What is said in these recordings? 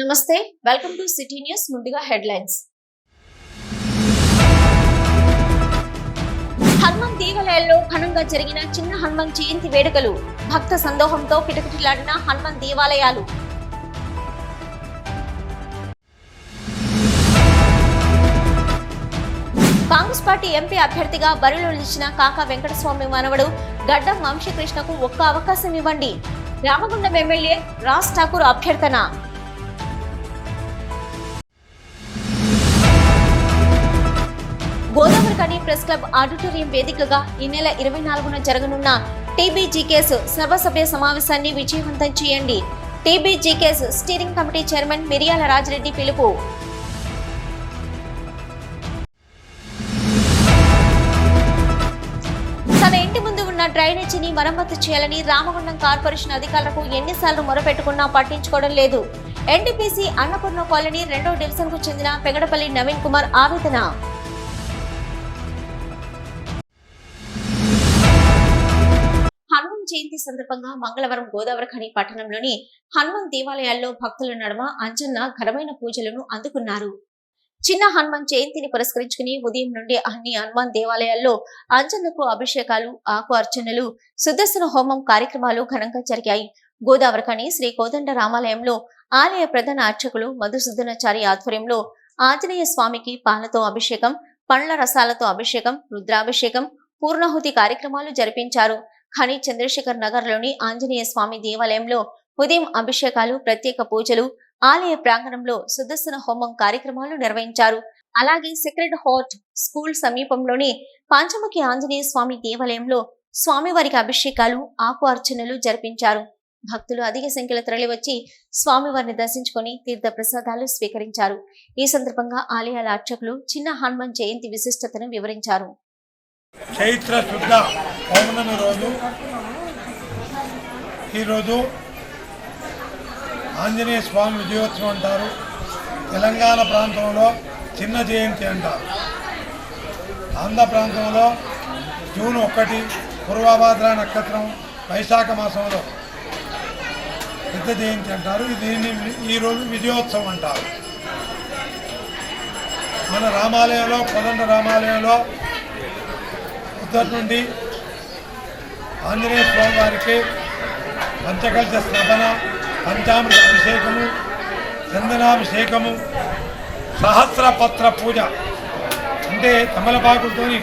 నమస్తే welcome to city news. ముందుగా headlines. Hanuman దేవాలయాల్లో ఘనంగా జరిగిన చిన్న హనుమాన్ జయంతి వేడుకలు. భక్త సందోహంతో కిటకిటలాడిన హనుమాన్ దేవాలయాలు. కాంగ్రెస్ పార్టీ ఎంపీ అభ్యర్థిగా బరిలో నిలిచిన కాకా వెంకటస్వామి మనవడు గడ్డం వంశీకృష్ణకు ఒక్క అవకాశం ఇవ్వండి. రామగుండం ఎమ్మెల్యే రాజ్ ఠాకూర్ అభ్యర్థన. గోదావరిఖని ప్రెస్ క్లబ్ ఆడిటోరియం వేదికగా ఈ నెల 24న జరగనున్న టీబీజీకేఎస్ సర్వసభ్య సమావేశాన్ని విజయవంతం చేయండి. టీబీజీకేఎస్ స్టీరింగ్ కమిటీ చైర్మన్ మిరియాల రాజిరెడ్డి పిలుపు. తన ఇంటి ముందు ఉన్న డ్రైనేజీని మరమ్మతు చేయాలని రామగుండం కార్పొరేషన్ అధికారులకు ఎన్నిసార్లు మొరపెట్టుకున్నా పట్టించుకోవడం లేదు. ఎన్టీపీసీ అన్నపూర్ణ కాలనీ 2వ డివిజన్ కు చెందిన పెగడపల్లి నవీన్ కుమార్ ఆవేదన. హనుమాన్ జయంతి సందర్భంగా మంగళవారం గోదావరిఖని పట్టణంలోని హనుమాన్ దేవాలయాల్లో భక్తుల నడుమ అంజన్న ఘనమైన పూజలను అందుకున్నారు. చిన్న హనుమాన్ జయంతిని పురస్కరించుకుని ఉదయం నుండి అన్ని హనుమాన్ దేవాలయాల్లో అంజన్నకు అభిషేకాలు, ఆకు అర్చనలు, సుదర్శన హోమం కార్యక్రమాలు ఘనంగా జరిగాయి. గోదావరిఖని శ్రీ కోదండ రామాలయంలో ఆలయ ప్రధాన అర్చకులు మధుసూదనాచారి ఆధ్వర్యంలో ఆంజనేయ స్వామికి పాలతో అభిషేకం, పండ్ల రసాలతో అభిషేకం, రుద్రాభిషేకం, పూర్ణాహుతి కార్యక్రమాలు జరిపించారు. ఖని చంద్రశేఖర్ నగర్ లోని ఆంజనేయ స్వామి దేవాలయంలో ఉదయం అభిషేకాలు, ప్రత్యేక పూజలు, ఆలయ ప్రాంగణంలో సుదర్శన హోమం కార్యక్రమాలు నిర్వహించారు. అలాగే సెక్రెడ్ హార్ట్ స్కూల్ సమీపంలోని పంచముఖి ఆంజనేయ స్వామి దేవాలయంలో స్వామివారికి అభిషేకాలు, ఆకు అర్చనలు జరిపించారు. భక్తులు అధిక సంఖ్యలో తరలివచ్చి స్వామివారిని దర్శించుకొని తీర్థ ప్రసాదాలు స్వీకరించారు. ఈ సందర్భంగా ఆలయాల అర్చకులు చిన్న హనుమాన్ జయంతి విశిష్టతను వివరించారు. చైత్ర శుద్ధ పౌర్ణమి రోజు ఈరోజు ఆంజనేయ స్వామి విజయోత్సవం అంటారు. తెలంగాణ ప్రాంతంలో చిన్న జయంతి అంటారు. ఆంధ్ర ప్రాంతంలో జూన్ 1 పూర్వభాద్ర నక్షత్రం వైశాఖ మాసంలో పెద్ద జయంతి అంటారు. దీన్ని ఈరోజు విజయోత్సవం అంటారు. మన రామాలయంలో కోదండ రామాలయంలో ఉత్తర నుండి ఆంజనేయ స్వామి వారికి పంచకలశ స్నాపన, పంచామృత అభిషేకము, చందనాభిషేకము, సహస్రపత్ర పూజ అంటే తమలపాకులతోని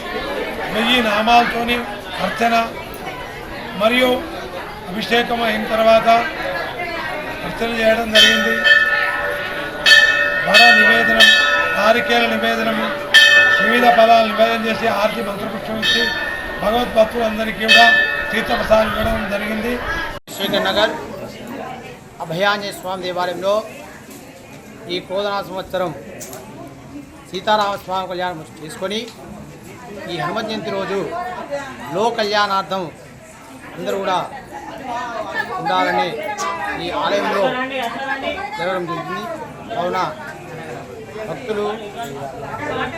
1000 నామాలతోని అర్చన మరియు అభిషేకం అయిన తర్వాత అర్చన చేయడం జరిగింది. వడ నివేదనం, నారికేల నివేదనము, వివిధ పదాలు నివేదన చేసి ఆర్తి మంత్రపుష్పం ఇచ్చి భగవద్భక్తులందరికీ కూడా తీర్థప్రసాదం ఇవ్వడం జరిగింది. శేఖర్ నగర్ అభయాంజనేయ స్వామి దేవాలయంలో ఈ కోదనా సంవత్సరం సీతారామస్వామి కళ్యాణం చేసుకొని ఈ హనుమ జయంతి రోజు లోక కళ్యాణార్థం అందరూ కూడా ఉండాలని ఈ ఆలయంలో జరగడం జరిగింది. కావున భక్తులు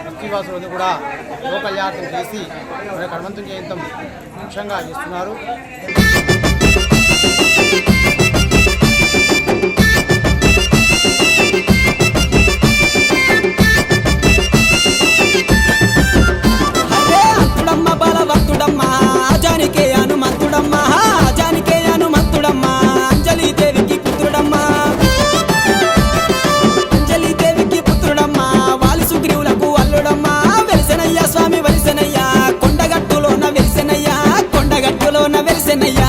భక్తివాసులు కూడా లోక కళ్యాణం చేసి మన హనుమంతుని జయంతం ముఖ్యంగా చేస్తున్నారు. కొండగట్టులోన వెలిసెనయ్యా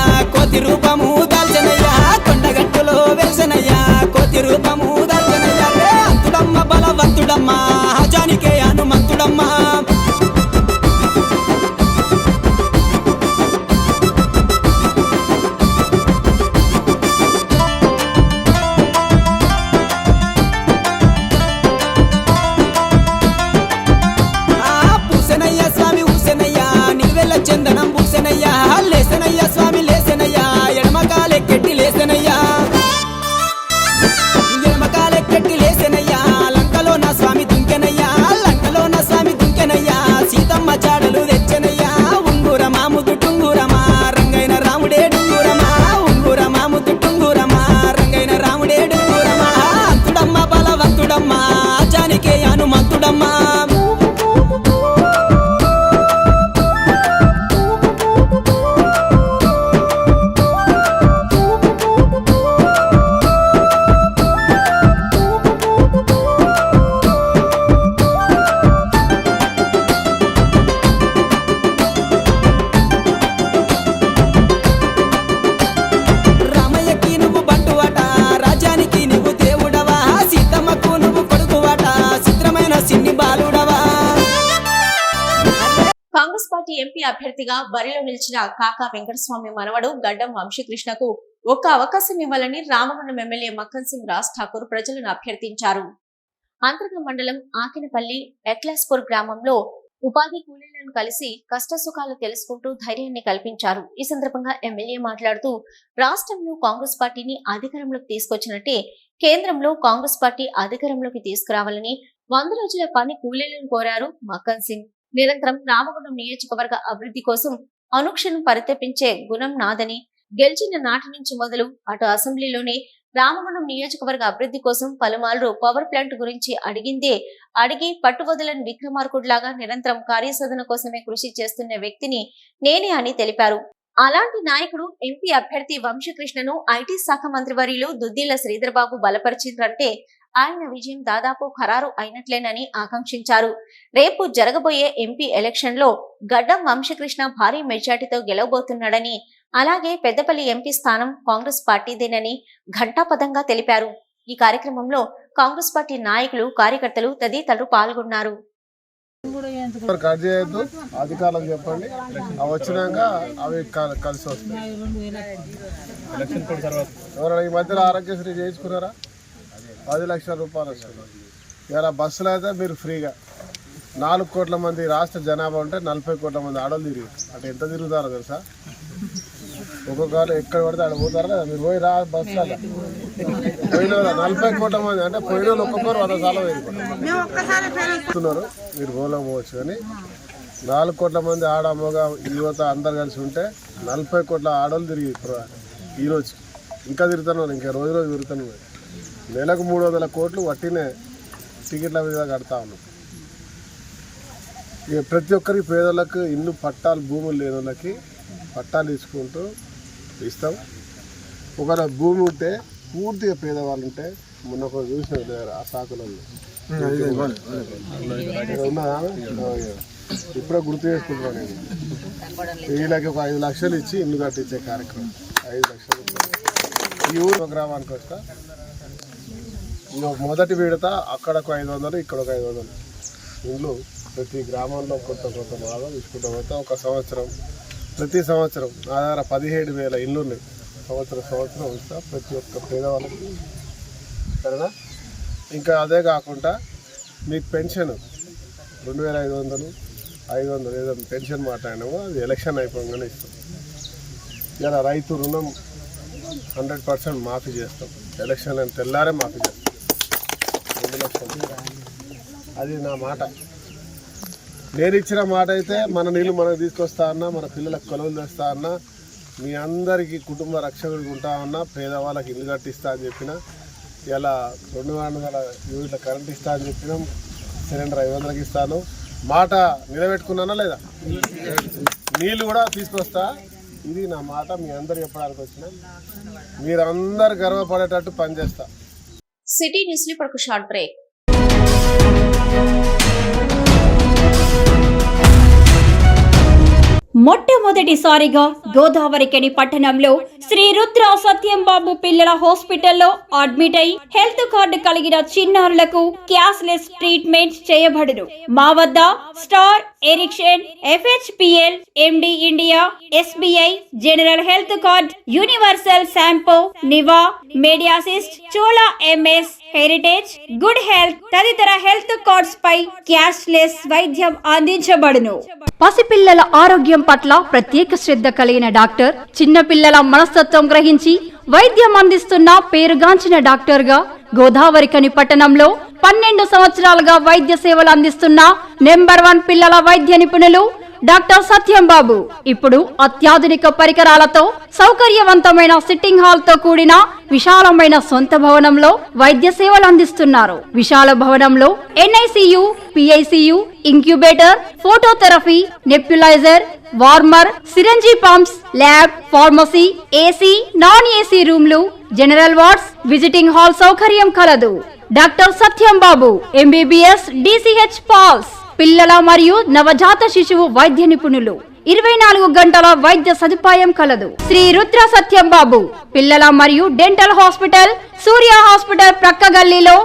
ఎంపీ అభ్యర్థిగా బరిలో నిలిచిన కాకా వెంకటస్వామి మనవడు గడ్డం వంశీకృష్ణకు ఒక్క అవకాశం ఇవ్వాలని రామగుండం ఎమ్మెల్యే మక్కన్ సింగ్ రాజ్ ఠాకూర్ ప్రజలను అభ్యర్థించారు. అంతర్గ మండలం ఆకినపల్లి ఎక్లాస్పూర్ గ్రామంలో ఉపాధి కూలీలను కలిసి కష్టసుఖాలు తెలుసుకుంటూ ధైర్యాన్ని కల్పించారు. ఈ సందర్భంగా ఎమ్మెల్యే మాట్లాడుతూ రాష్ట్రంలో కాంగ్రెస్ పార్టీని అధికారంలోకి తీసుకొచ్చినట్టే కేంద్రంలో కాంగ్రెస్ పార్టీ అధికారంలోకి తీసుకురావాలని 100 రోజుల పని కూలీలను కోరారు మక్కన్ సింగ్. నిరంతరం రామగుండం నియోజకవర్గ అభివృద్ధి కోసం అనుక్షణం పరితపించే గుణం నాదని, గెలిచిన నాటి నుంచి మొదలు అటు అసెంబ్లీలోనే రామగుండం నియోజకవర్గ అభివృద్ధి కోసం పలుమార్లు పవర్ ప్లాంట్ గురించి అడిగి పట్టువదలని విక్రమార్కుడిలాగా నిరంతరం కార్యసాధన కోసమే కృషి చేస్తున్న వ్యక్తిని నేనే అని తెలిపారు. అలాంటి నాయకుడు ఎంపీ అభ్యర్థి వంశీకృష్ణను ఐటీ శాఖ మంత్రివర్యులు దుద్దిళ్ల శ్రీధర్ బాబు బలపరిచిందంటే ఆయన విజయం దాదాపు ఖరారు అయినట్లేనని ఆకాంక్షించారు. రేపు జరగబోయే ఎంపీ ఎలక్షన్ లో గడ్డం వంశీకృష్ణ భారీ మెజార్టీతో గెలవబోతున్నాడని, అలాగే పెద్దపల్లి ఎంపీ స్థానం కాంగ్రెస్ పార్టీదేనని ఘంటాపథంగా తెలిపారు. ఈ కార్యక్రమంలో కాంగ్రెస్ పార్టీ నాయకులు, కార్యకర్తలు తదితరులు పాల్గొన్నారు. కట్ చేయొద్దు, అధికారులకు చెప్పండి, అవి వచ్చినాక అవి కలిసి వస్తాయి. ఎవరైనా ఈ మధ్యలో ఆరోగ్యశ్రీ చేయించుకున్నారా? 10 లక్షల రూపాయలు వస్తుంది. ఇలా బస్సులు అయితే మీరు ఫ్రీగా 4 కోట్ల మంది రాష్ట్ర జనాభా ఉంటే 40 కోట్ల మంది ఆడవాళ్ళు తిరిగి అంటే ఎంత తిరుగుతారో తెలుసా? ఒక్కొక్కరు ఎక్కడ పడితే ఆడ పోతారు కదా, మీరు పోయి రా బస్సులలో పోయిన 40 కోట్ల మంది అంటే పోయిన వాళ్ళు ఒక్కొక్కరు 100 సార్లు వేసుకుంటున్నారు. మీరు పోలేకపోవచ్చు, కానీ 4 కోట్ల మంది ఆడ మగ యువత అందరు కలిసి ఉంటే 40 కోట్ల ఆడవాళ్ళు తిరిగి ఈరోజు ఇంకా తిరుగుతున్నారు, ఇంకా రోజు తిరుగుతున్నారు. నెలకు 300 కోట్లు వట్టినే టికెట్ల మీద కడతా ఉన్నాం. ఇక ప్రతి ఒక్కరికి పేదలకు ఇల్లు పట్టాలు, భూములు లేని వాళ్ళకి పట్టాలు తీసుకుంటూ ఇస్తాం. ఒకవేళ భూమి ఉంటే పూర్తిగా పేదవాళ్ళు ఉంటే మొన్న ఒక చూసిన ఆ శాఖలలో ఉన్నదా, ఇప్పుడే గుర్తు చేసుకుంటున్నాను నేను. వీళ్ళకి ఒక 5 లక్షలు ఇచ్చి ఇల్లు కట్టించే కార్యక్రమం. 5 లక్షలు ఈ ఊరు గ్రామానికి వస్తా. మొదటి విడత అక్కడ ఒక 500, ఇక్కడ ఒక 500 ఇండ్లు ప్రతి గ్రామంలో కొత్త భాగం తీసుకుంటూ పోతే ఒక సంవత్సరం, ప్రతి సంవత్సరం నా దగ్గర 17,000 ఇళ్ళు ఉన్నాయి. సంవత్సరం ఇస్తా ప్రతి ఒక్క పేదవాళ్ళకి, సరేనా? ఇంకా అదే కాకుండా మీకు పెన్షన్ 2,500, 500 ఏదైనా పెన్షన్ మాట్లాడినామో అది ఎలక్షన్ అయిపోగానే ఇస్తాం. ఇలా రైతు రుణం 100% మాఫీ చేస్తాం. ఎలక్షన్ అని తెల్లారే మాఫీ చేస్తాం. 2 లక్షలు అది నా మాట. నేను ఇచ్చిన మాట అయితే మన నీళ్ళు మనకు తీసుకొస్తా అన్నా, మన పిల్లలకు కొలువులు తెస్తా అన్నా, మీ అందరికీ కుటుంబ రక్షకుడికి ఉంటా అన్నా, పేదవాళ్ళకి ఇల్లు కట్టిస్తా అని చెప్పిన, ఇలా 200 యూనిట్ల కరెంట్ ఇస్తా అని చెప్పినాం, సిలిండర్ 500కి ఇస్తాను. మాట నిలబెట్టుకున్నానా లేదా? నీళ్ళు కూడా తీసుకొస్తా. ఇది నా మాట. మీ అందరు చెప్పడానికి వచ్చిన, మీరందరు గర్వపడేటట్టు పనిచేస్తా. సిటీ న్యూస్ లో ఒక షార్ట్ బ్రేక్. మొట్టమొదటిసారిగా గోదావరికని పట్టణంలో శ్రీ రుద్ర సత్యంబాబు పిల్లల హాస్పిటల్లో అడ్మిట్ అయి హెల్త్ కార్డు కలిగిన చిన్నారులకు క్యాష్లెస్ ట్రీట్మెంట్ చేయబడును. మా వద్ద star, Ericson, FHPL, MD India, SBI, general health card, universal sompo, niva, Medi Assist, Chola MS, heritage, good health తదితర హెల్త్ కార్డ్స్ పై క్యాష్లెస్ వైద్యం అందించబడును. పసిపిల్లల ఆరోగ్యం పట్ల ప్రత్యేక శ్రద్ధ కలిగిన డాక్టర్, చిన్న పిల్లల మనస్తత్వం గ్రహించి వైద్యం అందిస్తున్న పేరుగాంచిన డాక్టర్ గా గోదావరికని పట్టణంలో 12 సంవత్సరాలుగా వైద్య సేవలు అందిస్తున్న నంబర్ 1 పిల్లల వైద్య నిపుణులు డాక్టర్ సత్యంబాబు ఇప్పుడు అత్యాధునిక పరికరాలతో సౌకర్యవంతమైన సిట్టింగ్ హాల్ తో కూడిన విశాలమైన సొంత భవనంలో వైద్య సేవలు అందిస్తున్నారు. విశాల భవనంలో NICU, PICU, incubator, phototherapy, nebuliser, warmer, syringe pumps, lab, pharmacy, AC, non AC రూమ్లు, జనరల్ వార్డ్స్, విజిటింగ్ హాల్ సౌకర్యం కలదు. Doctor Satyambabu MBBS, DCH PALS, పిల్లల మరియు నవజాత శిశువు వైద్య నిపుణులు. 24 గంటల వైద్య సదుపాయం కలదు. శ్రీ రుద్ర సత్యంబాబు పిల్లల మరియు డెంటల్ హాస్పిటల్, సూర్య హాస్పిటల్ ప్రక్క గల్లీలో,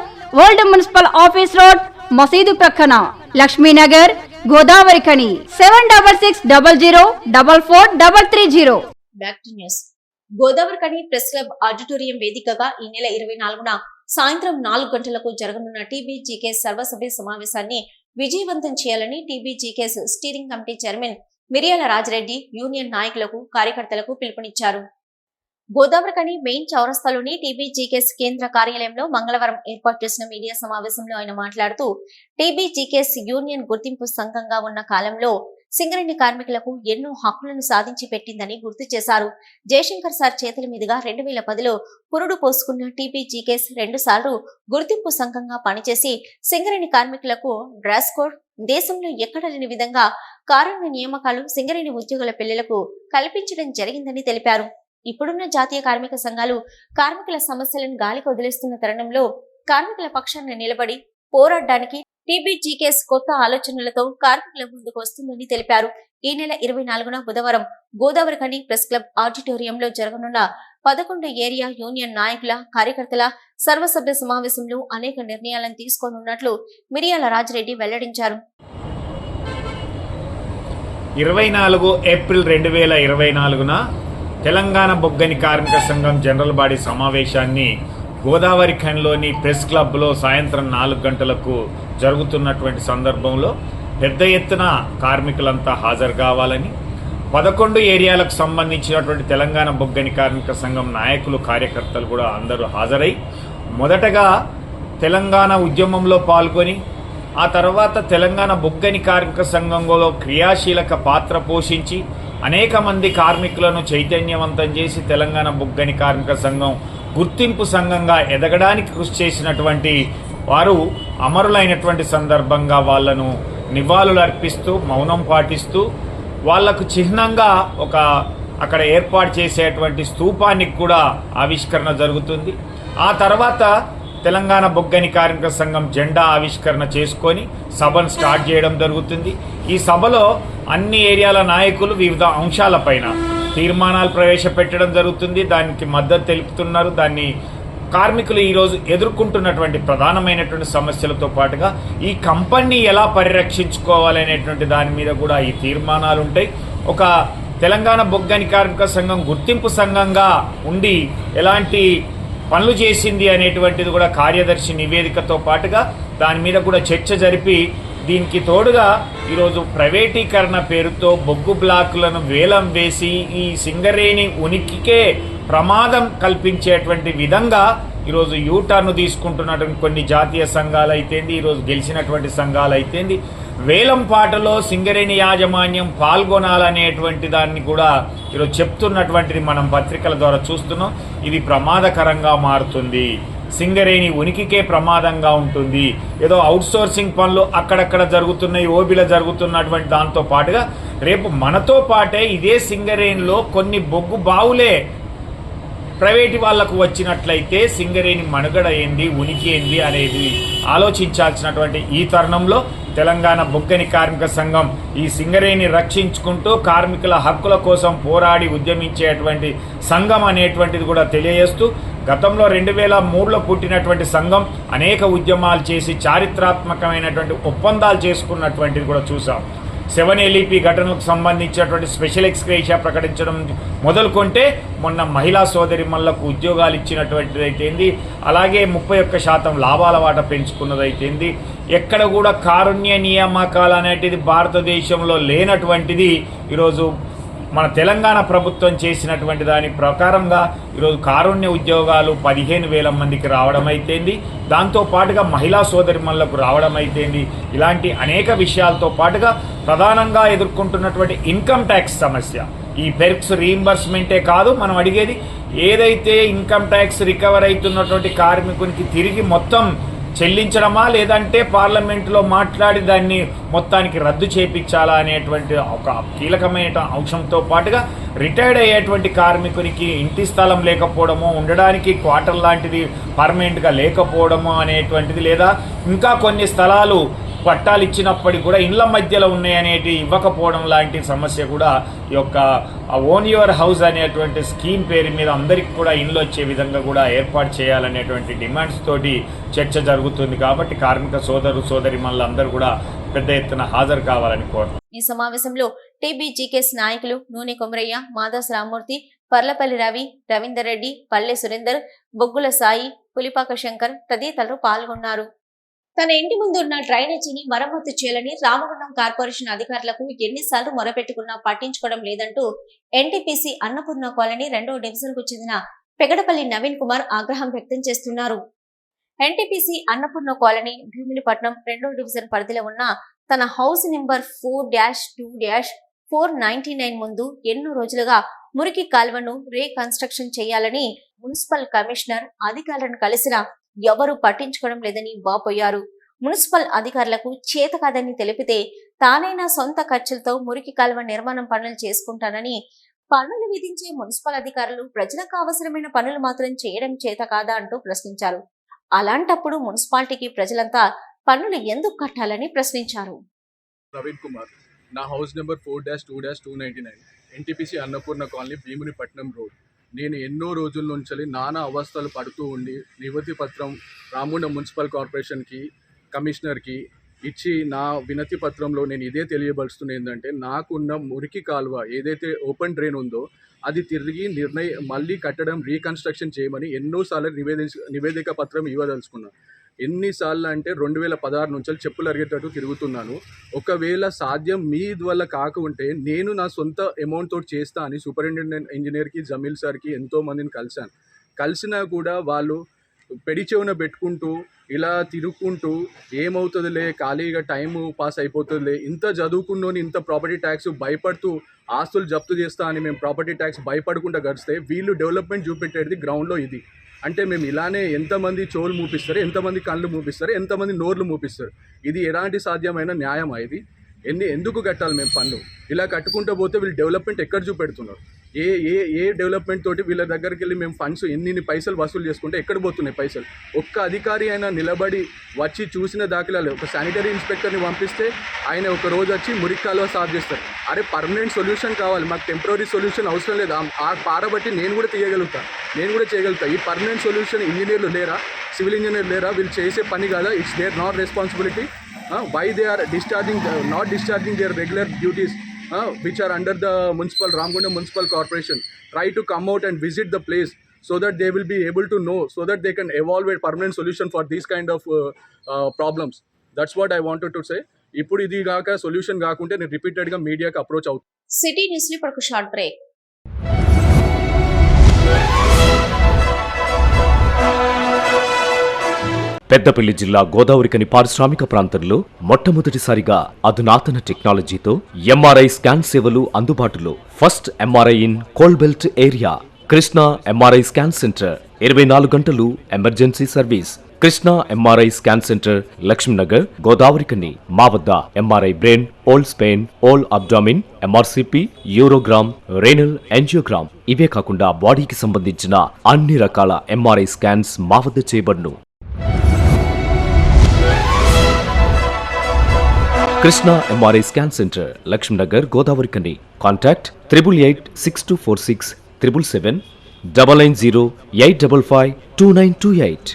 ఓల్డ్ మున్సిపల్ ఆఫీస్ రోడ్, మసీదు ప్రక్కన, Laxminagar, Godavari Khani 7660044330. Back to news. Godavari Khani press club auditorium వేదికగా ఈ నెల 24న సాయంత్రం 4 గంటలకు జరగనున్న టీబీజీకేఎస్ సర్వసభ్య సమావేశాన్ని విజయవంతం చేయాలని టీబీజీకేఎస్ స్టీరింగ్ కమిటీ చైర్మన్ మిరియాల రాజిరెడ్డి యూనియన్ నాయకులకు కార్యకర్తలకు పిలుపునిచ్చారు. గోదావరి ఖని మెయిన్ చౌరస్తాలోని టీబీజీకేఎస్ కేంద్ర కార్యాలయంలో మంగళవారం ఏర్పాటు చేసిన మీడియా సమావేశంలో ఆయన మాట్లాడుతూ టీబీజీకేఎస్ యూనియన్ గుర్తింపు సంఘంగా ఉన్న కాలంలో సింగరేణి కార్మికులకు ఎన్నో హక్కులను సాధించి పెట్టిందని గుర్తు చేశారు. జయశంకర్ సార్ చేతుల మీదుగా 2010లో పురుడు పోసుకున్న టీబీజీకేఎస్ 2 సార్లు గుర్తింపు సంఘంగా పనిచేసి సింగరేణి కార్మికులకు డ్రెస్ కోడ్, దేశంలో ఎక్కడ లేని విధంగా కారుణ్య నియామకాలు సింగరేణి ఉద్యోగుల పిల్లలకు కల్పించడం జరిగిందని తెలిపారు. ఇప్పుడున్న జాతీయ కార్మిక సంఘాలు కార్మికుల సమస్యలను గాలికి వదిలేస్తున్న తరుణంలో కార్మికుల పక్షాన్ని నిలబడి పోరాడడానికి టీబీజీకేఎస్ కొత్త ఆలోచనలతో కార్మికుల ముందుకు వస్తుందని తెలిపారు. ఈ నెల 24న బుధవారం గోదావరి ఖని ప్రెస్ క్లబ్ ఆడిటోరియంలో జరగనున్న 11 ఏరియా యూనియన్ నాయకుల కార్యకర్తల సర్వసభ్య సమావేశంలో అనేక నిర్ణయాలను తీసుకోనున్నట్లు మిరియాల రాజిరెడ్డి వెల్లడించారు. 24 ఏప్రిల్ 2024న తెలంగాణ బొగ్గని కార్మిక సంఘం జనరల్ బాడీ సమావేశాన్ని గోదావరి ఖనిలోని ప్రెస్ క్లబ్లో సాయంత్రం 4 గంటలకు జరుగుతున్నటువంటి సందర్భంలో పెద్ద ఎత్తున కార్మికులంతా హాజరు కావాలని 11 ఏరియాలకు సంబంధించినటువంటి తెలంగాణ బొగ్గని కార్మిక సంఘం నాయకులు కార్యకర్తలు కూడా అందరూ హాజరై మొదటగా తెలంగాణ ఉద్యమంలో పాల్గొని ఆ తర్వాత తెలంగాణ బొగ్గని కార్మిక సంఘంలో క్రియాశీలక పాత్ర పోషించి అనేక మంది కార్మికులను చైతన్యవంతం చేసి తెలంగాణ బొగ్గని కార్మిక సంఘం గుర్తింపు సంఘంగా ఎదగడానికి కృషి చేసినటువంటి వారు అమరులైనటువంటి సందర్భంగా వాళ్లను నివాళులు అర్పిస్తూ మౌనం పాటిస్తూ వాళ్లకు చిహ్నంగా ఒక అక్కడ ఏర్పాటు చేసేటువంటి స్తూపానికి కూడా ఆవిష్కరణ జరుగుతుంది. ఆ తర్వాత తెలంగాణ బొగ్గని కార్మిక సంఘం జెండా ఆవిష్కరణ చేసుకొని సభను స్టార్ట్ చేయడం జరుగుతుంది. ఈ సభలో అన్ని ఏరియాల నాయకులు వివిధ అంశాలపైన తీర్మానాలు ప్రవేశపెట్టడం జరుగుతుంది. దానికి మద్దతు తెలుపుతున్నారు. దాన్ని కార్మికులు ఈరోజు ఎదుర్కొంటున్నటువంటి ప్రధానమైనటువంటి సమస్యలతో పాటుగా ఈ కంపెనీ ఎలా పరిరక్షించుకోవాలనేటువంటి దాని మీద కూడా ఈ తీర్మానాలు ఉంటాయి. ఒక తెలంగాణ బొగ్గని కార్మిక సంఘం గుర్తింపు సంఘంగా ఉండి ఎలాంటి పనులు చేసింది అనేటువంటిది కూడా కార్యదర్శి నివేదికతో పాటుగా దాని మీద కూడా చర్చ జరిపి దీనికి తోడుగా ఈరోజు ప్రైవేటీకరణ పేరుతో బొగ్గు బ్లాకులను వేలం వేసి ఈ సింగరేణి ఉనికికే ప్రమాదం కల్పించేటువంటి విధంగా ఈరోజు యూటర్న్ తీసుకుంటున్నటువంటి కొన్ని జాతీయ సంఘాలు అయితేంది, ఈరోజు గెలిచినటువంటి సంఘాలు అయితేంది, వేలం పాటలో సింగరేణి యాజమాన్యం పాల్గొనాలనేటువంటి దాన్ని కూడా ఈరోజు చెప్తున్నటువంటిది మనం పత్రికల ద్వారా చూస్తున్నాం. ఇది ప్రమాదకరంగా మారుతుంది. సింగరేణి ఉనికికే ప్రమాదంగా ఉంటుంది. ఏదో అవుట్సోర్సింగ్ పనులు అక్కడక్కడ జరుగుతున్నాయి, ఓబీలో జరుగుతున్నటువంటి దాంతో పాటుగా రేపు మనతో పాటే ఇదే సింగరేణిలో కొన్ని బొగ్గు బావులే ప్రైవేటు వాళ్లకు వచ్చినట్లయితే సింగరేణి మనుగడ ఏంది, ఉనికి ఏంది అనేది ఆలోచించాల్సినటువంటి ఈ తరుణంలో తెలంగాణ బొగ్గని కార్మిక సంఘం ఈ సింగరేణిని రక్షించుకుంటూ కార్మికుల హక్కుల కోసం పోరాడి ఉద్యమించేటువంటి సంఘం అనేటువంటిది కూడా తెలియజేస్తూ గతంలో 2003లో పుట్టినటువంటి సంఘం అనేక ఉద్యమాలు చేసి చారిత్రాత్మకమైనటువంటి ఒప్పందాలు చేసుకున్నటువంటిది కూడా చూసాం. 7 LEP ఘటనలకు సంబంధించినటువంటి స్పెషల్ ఎక్స్గ్రేషియా ప్రకటించడం మొదలుకొంటే మొన్న మహిళా సోదరిమణులకు ఉద్యోగాలు ఇచ్చినటువంటిది అయితేంది, అలాగే 31% లాభాల వాటా పెంచుకున్నదైతేంది, ఎక్కడ కూడా కారుణ్య నియామకాలు అనేటిది భారతదేశంలో లేనటువంటిది ఈరోజు మన తెలంగాణ ప్రభుత్వం చేసినటువంటి దాని ప్రకారంగా ఈరోజు కారుణ్య ఉద్యోగాలు 15,000 మందికి రావడం అయితేంది, దాంతో పాటుగా మహిళా సోదరిమణులకు రావడం అయితేంది, ఇలాంటి అనేక విషయాలతో పాటుగా ప్రధానంగా ఎదుర్కొంటున్నటువంటి ఇన్కమ్ ట్యాక్స్ సమస్య, ఈ పెర్క్స్ రీయింబర్స్మెంటే కాదు మనం అడిగేది, ఏదైతే ఇన్కమ్ ట్యాక్స్ రికవర్ అవుతున్నటువంటి కార్మికునికి తిరిగి మొత్తం చెల్లించడమా లేదంటే పార్లమెంటులో మాట్లాడి దాన్ని మొత్తానికి రద్దు చేయించాలా అనేటువంటి ఒక కీలకమైన అంశంతో పాటుగా రిటైర్డ్ అయ్యేటువంటి కార్మికునికి ఇంటి స్థలం లేకపోవడము, ఉండడానికి క్వార్టర్ లాంటిది పర్మనెంట్గా లేకపోవడము అనేటువంటిది, లేదా ఇంకా కొన్ని స్థలాలు పట్టాలు ఇచ్చినప్పటికీ కూడా ఇండ్ల మధ్యలో ఉన్నాయనేటి ఇవ్వకపోవడం లాంటి సమస్య కూడా ఈ యొక్క ఓన్ యువర్ హౌస్ అనేటువంటి స్కీమ్ పేరు మీద అందరికీ కూడా ఇండ్లు వచ్చే విధంగా కూడా ఏర్పాటు చేయాలనేటువంటి డిమాండ్స్ తోటి చర్చ జరుగుతుంది. కాబట్టి కార్మిక సోదరిమణులు అందరూ కూడా పెద్ద ఎత్తున హాజరు కావాలని కోరుతున్నారు. ఈ సమావేశంలో టీబీజీకేఎస్ నాయకులు నూనె కొమరయ్య, మాధవ్ రామూర్తి, పర్లపల్లి రవి, రవీందర్ రెడ్డి, పల్లె సురేందర్, బొగ్గుల సాయి, పులిపాక శంకర్ తదితరులు పాల్గొన్నారు. తన ఇంటి ముందు ఉన్న డ్రైనేజీని మరమ్మతు చేయాలని రామగుండం కార్పొరేషన్ అధికారులకు ఎన్నిసార్లు మొరపెట్టుకున్నా పట్టించుకోవడం లేదంటూ ఎన్టీపీసీ అన్నపూర్ణ కాలనీ 2వ డివిజన్ కు చెందిన పెగడపల్లి నవీన్ కుమార్ ఆగ్రహం వ్యక్తం చేస్తున్నారు. ఎన్టీపీసీ అన్నపూర్ణ కాలనీ భీమిలిపట్నం 2వ డివిజన్ పరిధిలో ఉన్న తన హౌస్ నెంబర్ 4-2-499 ముందు ఎన్నో రోజులుగా మురికి కాల్వను రీకన్స్ట్రక్షన్ చేయాలని మున్సిపల్ కమిషనర్ అధికారులను కలిసినా ఎవరూ పట్టించుకోవడం లేదని వాపోయారు. మున్సిపల్ అధికారులకు చేత కాదని తెలిపితే తానైనా సొంత ఖర్చులతో మురికి కాల్వ నిర్మాణం పనులు చేసుకుంటానని, పన్నులు విధించే మున్సిపల్ అధికారులు ప్రజలకు అవసరమైన పనులు మాత్రం చేయడం చేత కాదా అంటూ ప్రశ్నించారు. అలాంటప్పుడు మున్సిపాలిటీకి ప్రజలంతా పన్నులు ఎందుకు కట్టాలని ప్రశ్నించారు. ప్రవీణ్ కుమార్, నా house number 4-2-299 NTPC Annapurna colony Bheemunipatnam road. నేను ఎన్నో రోజుల నుంచి నానా అవస్థలు పడుతూ ఉండి నివృత్తి పత్రం రామగుండం మున్సిపల్ కార్పొరేషన్కి కమిషనర్కి ఇచ్చి నా వినతి పత్రంలో నేను ఇదే తెలియబరుస్తుంది ఏంటంటే, నాకున్న మురికి కాలువ ఏదైతే ఓపెన్ డ్రైన్ ఉందో అది తిరిగి మళ్ళీ కట్టడం రీకన్స్ట్రక్షన్ చేయమని ఎన్నోసార్లు నివేదిక పత్రం ఇవ్వదలుచుకున్నాను. ఎన్నిసార్లు అంటే 2016 నుంచి చెప్పులు అరిగేటట్టు తిరుగుతున్నాను. ఒకవేళ సాధ్యం మీ వల్ల కాకుంటే నేను నా సొంత అమౌంట్ తోటి చేస్తా అని సూపరింటెండెంట్ ఇంజనీర్కి, జమీల్ సార్కి ఎంతోమందిని కలిసినా కూడా వాళ్ళు పెడి చెవున పెట్టుకుంటూ ఇలా తిరుగుకుంటూ ఏమవుతుందిలే, ఖాళీగా టైము పాస్ అయిపోతుందిలే, ఇంత చదువుకున్నోని ఇంత ప్రాపర్టీ ట్యాక్స్ భయపడుతూ ఆస్తులు జప్తు చేస్తా అని మేము ప్రాపర్టీ ట్యాక్స్ భయపడకుండా గడిస్తే వీళ్ళు డెవలప్మెంట్ చూపెట్టేది గ్రౌండ్లో ఇది. అంటే మేము ఇలానే ఎంతమంది చోలు మూపిస్తారు, ఎంతమంది కళ్ళు మూపిస్తారు, ఎంతమంది నోర్లు మూపిస్తారు. ఇది ఎలాంటి సాధ్యమైన న్యాయమా? ఇది ఎందుకు కట్టాలి మేము పన్ను? ఇలా కట్టుకుంటూ పోతే వీళ్ళు డెవలప్మెంట్ ఎక్కడ చూపెడుతున్నారు? ఏ డెవలప్మెంట్ తోటి వీళ్ళ దగ్గరికి వెళ్ళి మేము ఫండ్స్ ఎన్ని పైసలు వసూలు చేసుకుంటే ఎక్కడ పోతున్నాయి పైసలు? ఒక్క అధికారి అయినా నిలబడి వచ్చి చూసిన దాఖలాలు. ఒక శానిటరీ ఇన్స్పెక్టర్ని పంపిస్తే ఆయన ఒక రోజు వచ్చి మురికి కాలువ సాఫ్ చేస్తారు. అరే పర్మనెంట్ సొల్యూషన్ కావాలి మాకు, టెంపరీ సొల్యూషన్ అవసరం లేదు. ఆ పారబట్టి నేను కూడా చేయగలుగుతా. ఈ పర్మనెంట్ సొల్యూషన్ ఇంజనీర్లు లేరా, సివిల్ ఇంజనీర్ లేరా? వీళ్ళు చేసే పని కదా. It's their not responsibility. Why they are not discharging their regular duties which are under the Ramagundam Municipal Corporation. Try to come out and visit the place so that they will be able to know, so that they can evaluate permanent solution for these kind of problems. That's what I wanted to say. ఇప్పుడు ఇది కాక solution కాకుంటే నేను రిపీటెడ్గా మీడియాకి approach అవుతాను. City news లో ఒక షార్ట్ బ్రేక్. పెద్దపల్లి జిల్లా గోదావరికని పారిశ్రామిక ప్రాంతంలో మొట్టమొదటిసారిగా అధునాతన టెక్నాలజీతో ఎంఆర్ఐ స్కాన్ సేవలు అందుబాటులో. First MRI in coal belt area. Krishna MRI scan centre 24 గంటలు emergency service. Krishna MRI scan centre, Lakshmi Nagar, Godavarikhani. మా వద్ద MRI brain, whole spine, whole abdomen, MRCP, urogram, renal angiogram, ఇవే కాకుండా బాడీకి సంబంధించిన అన్ని రకాల ఎంఆర్ఐ స్కాన్స్ మా వద్ద చేయబడును. Krishna MRI scan centre, Lakshmi Nagar, Godavarikhani. Contact 8862467777 99085552928.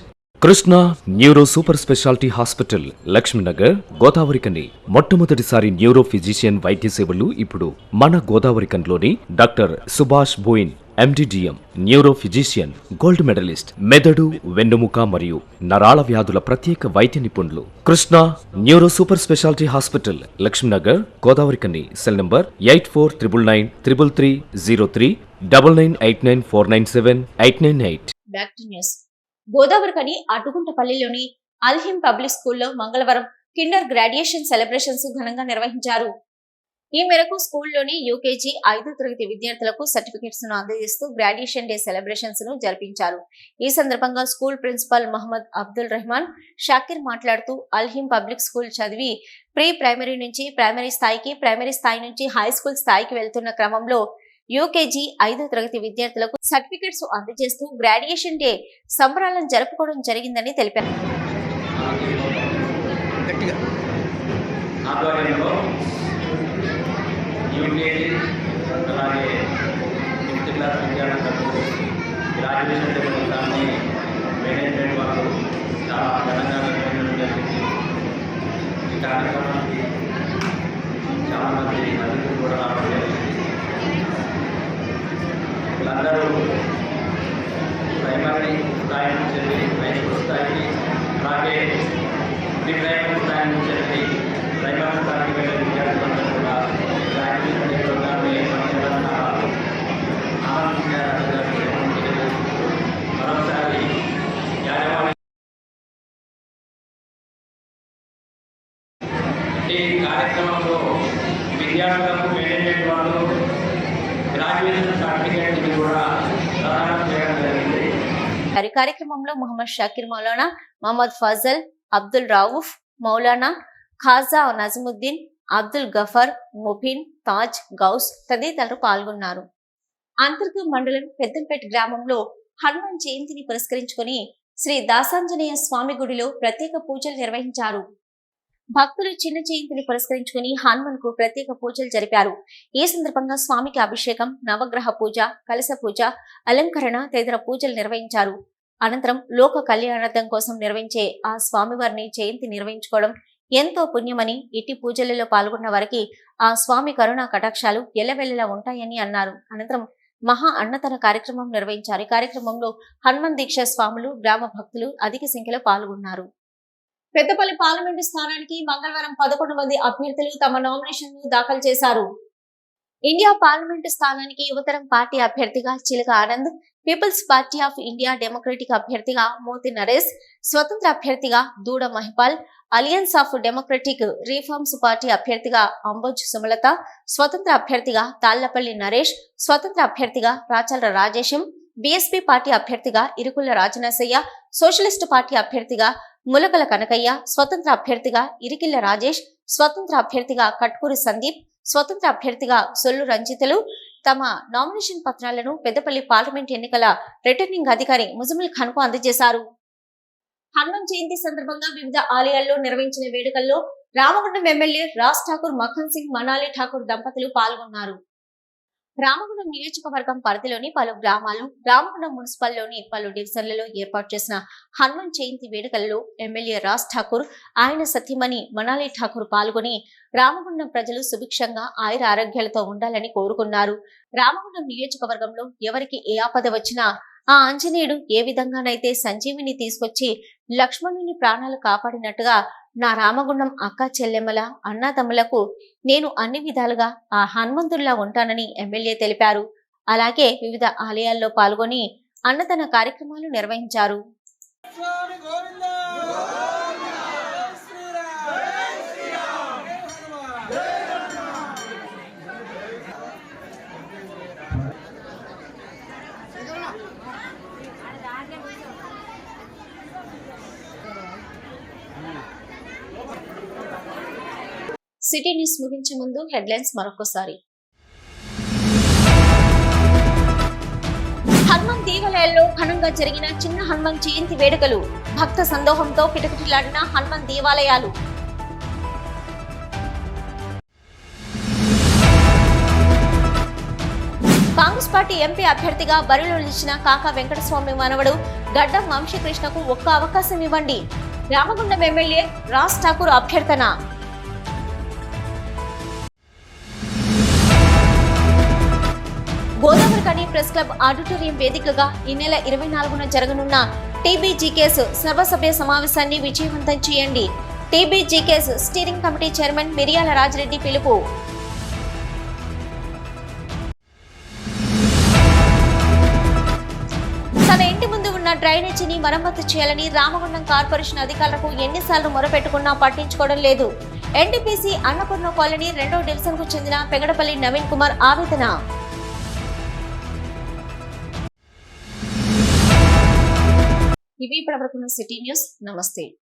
Krishna neuro super speciality hospital, Laxminagar, Godavarikhani. మొట్టమొదటిసారి న్యూరో ఫిజిషియన్ వైద్య సేవలు ఇప్పుడు మన గోదావరికన్లోని doctor Subhash Boyin, MD DM, neuro physician, gold medalist, మెదడు, వెన్నుముక మరియు నరాల వ్యాధుల ప్రత్యేక వైద్య నిపుణులు. Krishna neuro super speciality hospital, Laxminagar, Godavarikhani. Cell number 84993303 9989497898. Back to news. Godavarikhani అటుగుంటపల్లిలోని అల్హిం పబ్లిక్ స్కూల్లో మంగళవారం కిండర్ గ్రాడ్యుయేషన్ సెలబ్రేషన్స్ ఘనంగా నిర్వహించారు. ఈ మేరకు స్కూల్లోని యూకేజీ 5వ తరగతి విద్యార్థులకు సర్టిఫికెట్స్ ను అందజేస్తూ గ్రాడ్యుయేషన్ డే సెలబ్రేషన్స్ ను జరిపించారు. ఈ సందర్భంగా స్కూల్ ప్రిన్సిపల్ మహమ్మద్ అబ్దుల్ రెహమాన్ షాకిర్ మాట్లాడుతూ అల్హిం పబ్లిక్ స్కూల్ చదివి ప్రీ ప్రైమరీ నుంచి ప్రైమరీ స్థాయికి, ప్రైమరీ స్థాయి నుంచి హై స్కూల్ స్థాయికి వెళ్తున్న క్రమంలో యూకేజీ 5వ తరగతి విద్యార్థులకు సర్టిఫికెట్స్ అందజేస్తూ గ్రాడ్యుయేషన్ డే సంబరాలను జరుపుకోవడం జరిగిందని తెలిపారు. ఆధ్వర్యంలో యూకేజీ అలాగే ఫిఫ్త్ క్లాస్ విద్యార్థులకు గ్రాడ్యుయేషన్ ప్రోగ్రామ్ని మేనేజ్మెంట్ వాళ్ళు చాలా ఘనంగా నిర్వహించడం జరిగింది. ఈ కార్యక్రమానికి చాలామంది అతిథులు కూడా రావడం జరిగింది. వీళ్ళందరూ ప్రైమరీ స్థాయి నుంచి హై స్కూల్ స్థాయికి అలాగే ప్రీ ప్రైమరీ స్థాయి నుంచి ప్రైమరీ స్థాయికి వెళ్ళే విద్యార్థులందరూ కూడా గ్రాడ్యుయేషన్ ప్రోగ్రామ్ని ఏర్పరచడం ఆనందించారు. మరోసారి యాజమాన్య ఈ కార్యక్రమంలో విద్యార్థులకు మేనేజ్మెంట్ వాళ్ళు గ్రాడ్యుయేషన్ సర్టిఫికేట్ కూడా ప్రదానం చేయడం జరిగింది. ఈ కార్యక్రమంలో మొహమ్మద్ షకీర్ మౌలానా, మహమ్మద్ ఫజల్, అబ్దుల్ రౌఫ్ మౌలానా, ఖాజా నజముద్దీన్, అబ్దుల్ గఫర్, ముబీన్, తాజ్, గౌస్ తదితరులు పాల్గొన్నారు. అంతర్గం మండలం పెద్దంపేట గ్రామంలో హనుమాన్ జయంతిని పురస్కరించుకుని శ్రీ దాసాంజనేయ స్వామి గుడిలో ప్రత్యేక పూజలు నిర్వహించారు. భక్తులు చిన్న జయంతిని పురస్కరించుకుని హనుమాన్ కు ప్రత్యేక పూజలు జరిపారు. ఈ సందర్భంగా స్వామికి అభిషేకం, నవగ్రహ పూజ, కలశ పూజ, అలంకరణ తదితర పూజలు నిర్వహించారు. అనంతరం లోక కళ్యాణార్థం కోసం నిర్వహించే ఆ స్వామివారిని జయంతి నిర్వహించుకోవడం ఎంతో పుణ్యమని, ఇట్టి పూజలలో పాల్గొన్న వారికి ఆ స్వామి కరుణా కటాక్షాలు ఎల్లవెల్లలా ఉంటాయని అన్నారు. అనంతరం మహా అన్నదాన కార్యక్రమం నిర్వహించారు. ఈ కార్యక్రమంలో హనుమాన్ దీక్ష స్వాములు, గ్రామ భక్తులు అధిక సంఖ్యలో పాల్గొన్నారు. పెద్దపల్లి పార్లమెంటు స్థానానికి మంగళవారం 11 మంది అభ్యర్థులు తమ నామినేషన్ను దాఖలు చేశారు. ఇండియా పార్లమెంటు స్థానానికి యువతరం పార్టీ అభ్యర్థిగా Chilaka Anand, people's party of India democratic అభ్యర్థిగా మోతి నరేష్, స్వతంత్ర అభ్యర్థిగా Duda Mahipal, alliance of democratic reforms party అభ్యర్థిగా అంబోజ్ సుమలత, స్వతంత్ర అభ్యర్థిగా తాళ్లపల్లి నరేష్, స్వతంత్ర అభ్యర్థిగా రాచల రాజేశం, బీఎస్పీ పార్టీ అభ్యర్థిగా ఇరుకుల రాజనసయ్య, సోషలిస్టు పార్టీ అభ్యర్థిగా ములకల కనకయ్య, స్వతంత్ర అభ్యర్థిగా ఇరికిల్ల రాజేష్, స్వతంత్ర అభ్యర్థిగా కట్కూరి సందీప్, స్వతంత్ర అభ్యర్థిగా సొల్లు రంజితులు తమ నామినేషన్ పత్రాలను పెద్దపల్లి పార్లమెంట్ ఎన్నికల రిటర్నింగ్ అధికారి ముజమిల్ ఖాన్ కు అందజేశారు. హనుమాన్ జయంతి సందర్భంగా వివిధ ఆలయాల్లో నిర్వహించిన వేడుకల్లో రామగుండం ఎమ్మెల్యే రాజ్ ఠాకూర్, మఖన్ సింగ్ మనాలి ఠాకూర్ దంపతులు పాల్గొన్నారు. రామగుండం నియోజకవర్గం పరిధిలోని పలు గ్రామాలు, రామగుండం మున్సిపల్లోని పలు డివిజన్లలో ఏర్పాటు చేసిన హనుమాన్ జయంతి వేడుకల్లో ఎమ్మెల్యే రాజ్ ఠాకూర్, ఆయన సతీమణి మనాలి ఠాకూర్ పాల్గొని రామగుండం ప్రజలు సుభిక్షంగా ఆయుర ఆరోగ్యాలతో ఉండాలని కోరుకున్నారు. రామగుండం నియోజకవర్గంలో ఎవరికి ఏ ఆపద వచ్చినా ఆ ఆంజనేయుడు ఏ విధంగానైతే సంజీవిని తీసుకొచ్చి లక్ష్మణుని ప్రాణాలు కాపాడినట్టుగా నా రామగుండం అక్క చెల్లెమ్మల అన్నాతమ్ములకు నేను అన్ని విధాలుగా ఆ హనుమంతుల్లా ఉంటానని ఎమ్మెల్యే తెలిపారు. అలాగే వివిధ ఆలయాల్లో పాల్గొని అన్నదాన కార్యక్రమాలు నిర్వహించారు. సిటీ న్యూస్ ముగించే ముందు హెడ్లైన్స్ మరొకసారి. హనుమాన్ దేవాలయాల్లో ఘనంగా జరిగిన చిన్న హనుమాన్ జయంతి వేడుకలు, భక్త సందోహంతో కిటకిటలాడిన హనుమాన్ దేవాలయాలు. కాంగ్రెస్ పార్టీ ఎంపీ అభ్యర్థిగా బరిలో నిలిచిన కాకా వెంకటస్వామి మనవడు గడ్డం వంశీకృష్ణకు ఒక్క అవకాశం ఇవ్వండి, రామగుండం ఎమ్మెల్యే రాజ్ ఠాకూర్ అభ్యర్థన. గోదావరిఖని ప్రెస్ క్లబ్ ఆడిటోరియం వేదికగా ఈ నెల 24న జరగనున్న టీబీజీకేస్ సర్వసభ్య సమావేశాన్ని విజయవంతం చేయండి. టీబీజీకేస్ స్టీరింగ్ కమిటీ చైర్మన్ మిరియాల రాజిరెడ్డి పిలుపు. తన ఇంటి ముందు ఉన్న డ్రైనేజీని మరమ్మతు చేయాలని రామగుండం కార్పొరేషన్ అధికారులకు ఎన్నిసార్లు మొరపెట్టుకున్నా పట్టించుకోవడం లేదు. ఎన్టీపీసీ అన్నపూర్ణ కాలనీ 2వ డివిజన్ కు చెందిన పెగడపల్లి నవీన్ కుమార్ ఆవేదన. ఇవి ఇప్పటివరకున్న సిటీ న్యూస్. నమస్తే.